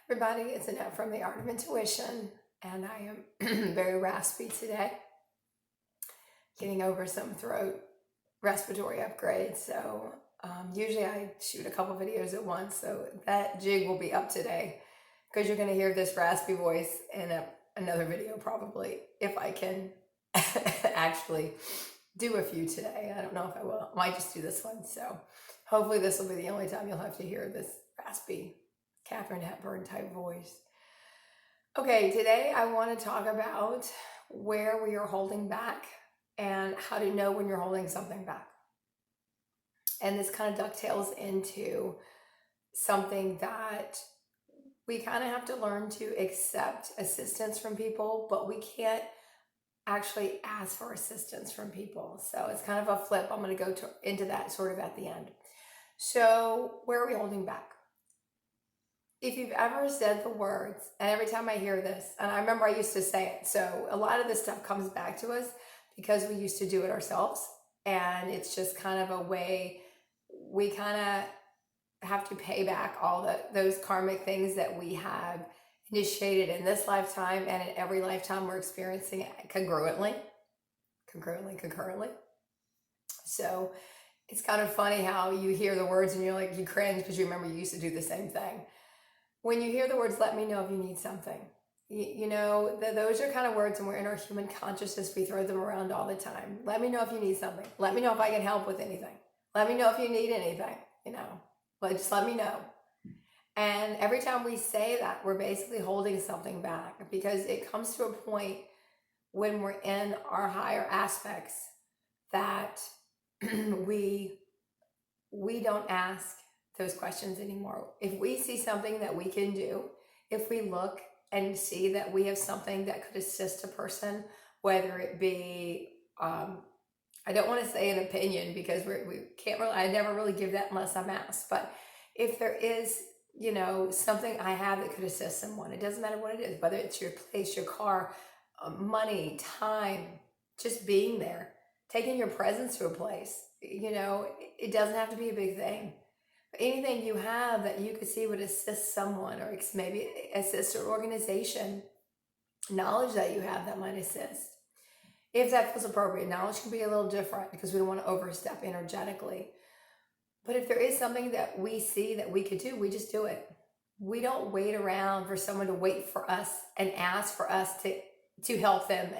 Everybody, it's Annette from the Art of Intuition, and I am very raspy today, getting over some throat respiratory upgrades. So usually I shoot a couple videos at once, so that jig will be up today because you're going to hear this raspy voice in another video probably, if I can actually do a few today. I don't know if I will. I might just do this one. So hopefully this will be the only time you'll have to hear this raspy Katharine Hepburn type voice. Okay, today I want to talk about where we are holding back and how to know when you're holding something back. And this kind of dovetails into something that we kind of have to learn to accept assistance from people, but we can't actually ask for assistance from people. So it's kind of a flip. I'm going to go into that sort of at the end. So where are we holding back? If you've ever said the words, and every time I hear this, and I remember I used to say it, so a lot of this stuff comes back to us because we used to do it ourselves, and it's just kind of a way we kind of have to pay back all those karmic things that we have initiated in this lifetime and in every lifetime we're experiencing it concurrently. So it's kind of funny how you hear the words and you're like, you cringe because you remember you used to do the same thing. When you hear the words, let me know if you need something, those are kind of words, and we're in our human consciousness. We throw them around all the time. Let me know if you need something. Let me know if I can help with anything. Let me know if you need anything, but just let me know. And every time we say that, we're basically holding something back, because it comes to a point when we're in our higher aspects that we don't ask those questions anymore. If we see something that we can do, if we look and see that we have something that could assist a person, whether it be, I don't want to say an opinion because we can't really, I never really give that unless I'm asked, but if there is, something I have that could assist someone, it doesn't matter what it is, whether it's your place, your car, money, time, just being there, taking your presence to a place, it doesn't have to be a big thing. Anything you have that you could see would assist someone, or maybe assist an organization, knowledge that you have that might assist. If that feels appropriate, knowledge can be a little different because we don't want to overstep energetically. But if there is something that we see that we could do, we just do it. We don't wait around for someone to wait for us and ask for us to help them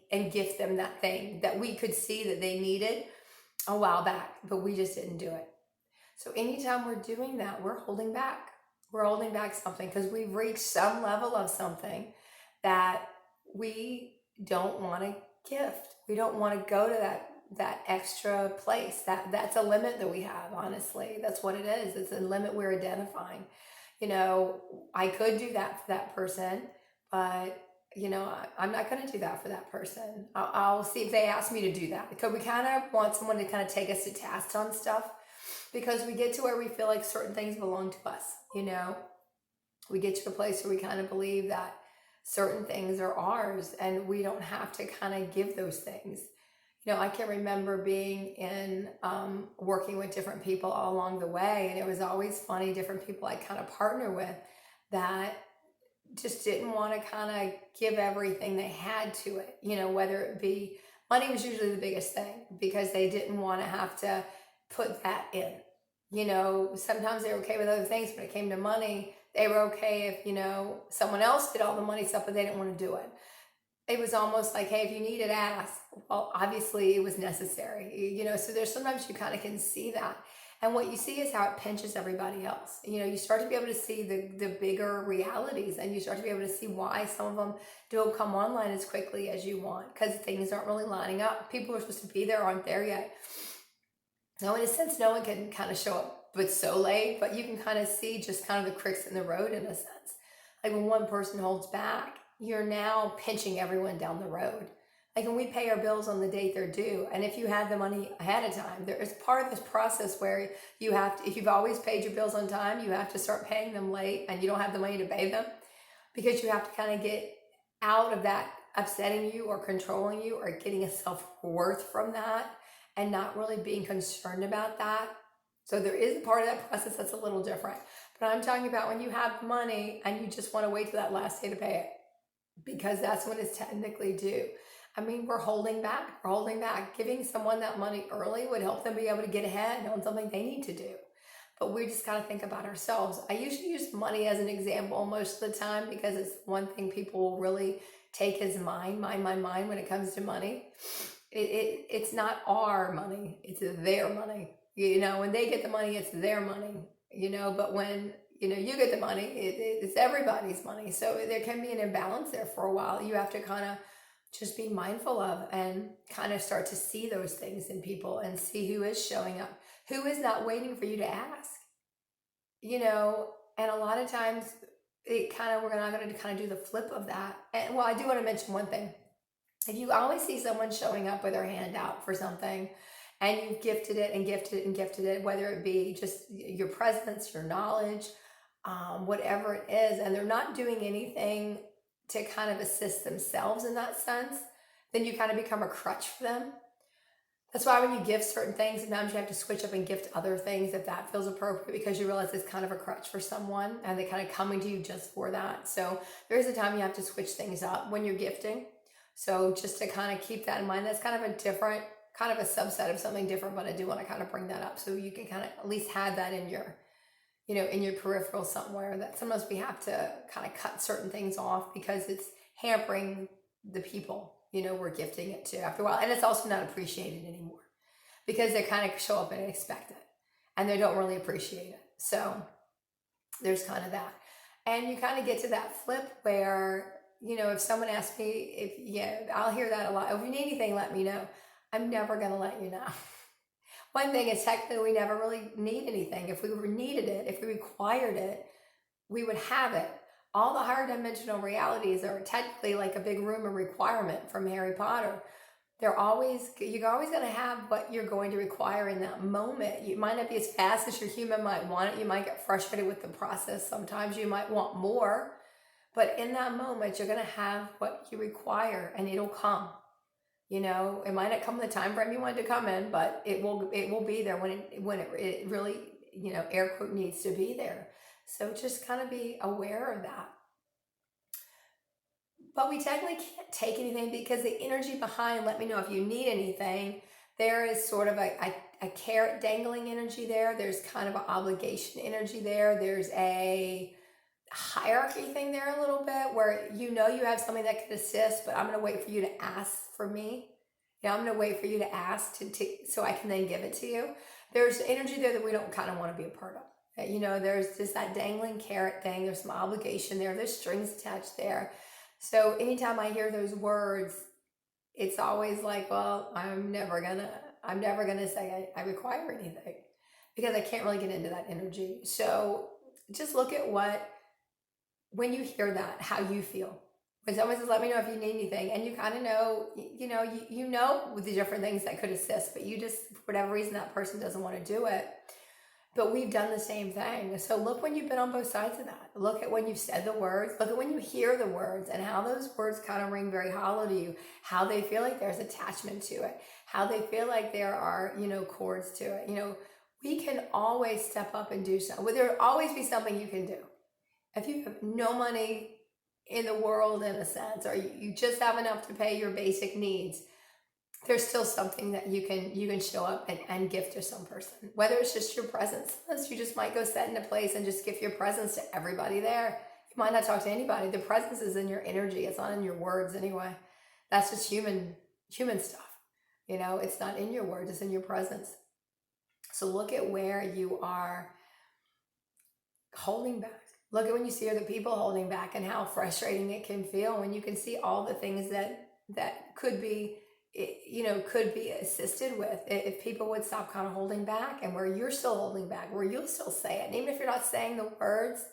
and gift them that thing that we could see that they needed a while back, but we just didn't do it. So anytime we're doing that, we're holding back. We're holding back something because we've reached some level of something that we don't want to gift. We don't want to go to that extra place. That's a limit that we have, honestly. That's what it is. It's a limit we're identifying. I could do that for that person, but I'm not going to do that for that person. I'll see if they ask me to do that, because we kind of want someone to kind of take us to task on stuff, because we get to where we feel like certain things belong to us. We get to a place where we kind of believe that certain things are ours and we don't have to kind of give those things. I can remember being in working with different people all along the way, and it was always funny, different people I kind of partner with that just didn't want to kind of give everything they had to it, whether it be money was usually the biggest thing, because they didn't want to have to put that in. Sometimes they were okay with other things, but it came to money, they were okay if, someone else did all the money stuff, but they didn't want to do it. It was almost like, hey, if you need it, ask. Well, obviously it was necessary, so there's sometimes you kind of can see that. And what you see is how it pinches everybody else. You start to be able to see the bigger realities, and you start to be able to see why some of them don't come online as quickly as you want, because things aren't really lining up. People who are supposed to be there aren't there yet. Now, in a sense, no one can kind of show up but so late, but you can kind of see just kind of the cricks in the road, in a sense. Like when one person holds back, you're now pinching everyone down the road. Like when we pay our bills on the date they're due, and if you had the money ahead of time, there is part of this process where you have to, if you've always paid your bills on time, you have to start paying them late, and you don't have the money to pay them, because you have to kind of get out of that upsetting you or controlling you or getting a self-worth from that, and not really being concerned about that. So there is a part of that process that's a little different. But I'm talking about when you have money and you just want to wait till that last day to pay it, because that's when it's technically due. I mean, we're holding back. We're holding back. Giving someone that money early would help them be able to get ahead on something they need to do. But we just got to think about ourselves. I usually use money as an example most of the time because it's one thing people will really take as mine when it comes to money. It's not our money, it's their money. When they get the money, it's their money, but when you get the money, it's everybody's money. So there can be an imbalance there for a while. You have to kind of just be mindful of and kind of start to see those things in people and see who is showing up, who is not waiting for you to ask, and a lot of times we're not going to kind of do the flip of that. And well, I do want to mention one thing. If you always see someone showing up with their hand out for something and you've gifted it and gifted it and gifted it, whether it be just your presence, your knowledge, whatever it is, and they're not doing anything to kind of assist themselves in that sense, then you kind of become a crutch for them. That's why when you gift certain things, sometimes you have to switch up and gift other things if that feels appropriate, because you realize it's kind of a crutch for someone and they kind of coming to you just for that. So there is a time you have to switch things up when you're gifting. So just to kind of keep that in mind, that's kind of a different, kind of a subset of something different, but I do want to kind of bring that up so you can kind of at least have that in your, in your peripheral somewhere, that sometimes we have to kind of cut certain things off because it's hampering the people, we're gifting it to after a while. And it's also not appreciated anymore because they kind of show up and expect it and they don't really appreciate it. So there's kind of that. And you kind of get to that flip where, if someone asks me, I'll hear that a lot. If you need anything, let me know. I'm never going to let you know. One thing is technically we never really need anything. If we needed it, if we required it, we would have it. All the higher dimensional realities are technically like a big room of requirement from Harry Potter. You're always going to have what you're going to require in that moment. You might not be as fast as your human might want it. You might get frustrated with the process. Sometimes you might want more. But in that moment, you're going to have what you require and it'll come. It might not come in the time frame you want it to come in, but it will be there when it really, air quote, needs to be there. So just kind of be aware of that. But we technically can't take anything because the energy behind, let me know if you need anything, there is sort of a carrot dangling energy there. There's kind of an obligation energy there. There's a hierarchy thing there a little bit where you have something that could assist, but I'm going to wait for you to ask for me. I'm going to wait for you to ask so I can then give it to you. There's energy there that we don't kind of want to be a part of. There's just that dangling carrot thing. There's some obligation there. There's strings attached there. So anytime I hear those words, it's always like, well, I'm never gonna say I require anything because I can't really get into that energy. So just look at when you hear that, how you feel. When someone says, let me know if you need anything, and you kind of know, you know the different things that could assist, but you just, for whatever reason, that person doesn't want to do it. But we've done the same thing. So look when you've been on both sides of that. Look at when you've said the words. Look at when you hear the words and how those words kind of ring very hollow to you. How they feel like there's attachment to it. How they feel like there are, chords to it. We can always step up and do something. There will always be something you can do. If you have no money in the world, in a sense, or you just have enough to pay your basic needs, there's still something that you can show up and gift to some person. Whether it's just your presence. You just might go set in a place and just gift your presence to everybody there. You might not talk to anybody. The presence is in your energy. It's not in your words anyway. That's just human stuff. It's not in your words. It's in your presence. So look at where you are holding back. Look at when you see other people holding back and how frustrating it can feel when you can see all the things that could be assisted with if people would stop kind of holding back, and where you're still holding back, where you'll still say it. And even if you're not saying the words,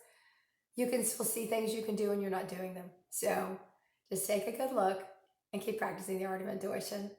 you can still see things you can do and you're not doing them. So just take a good look and keep practicing the art of intuition.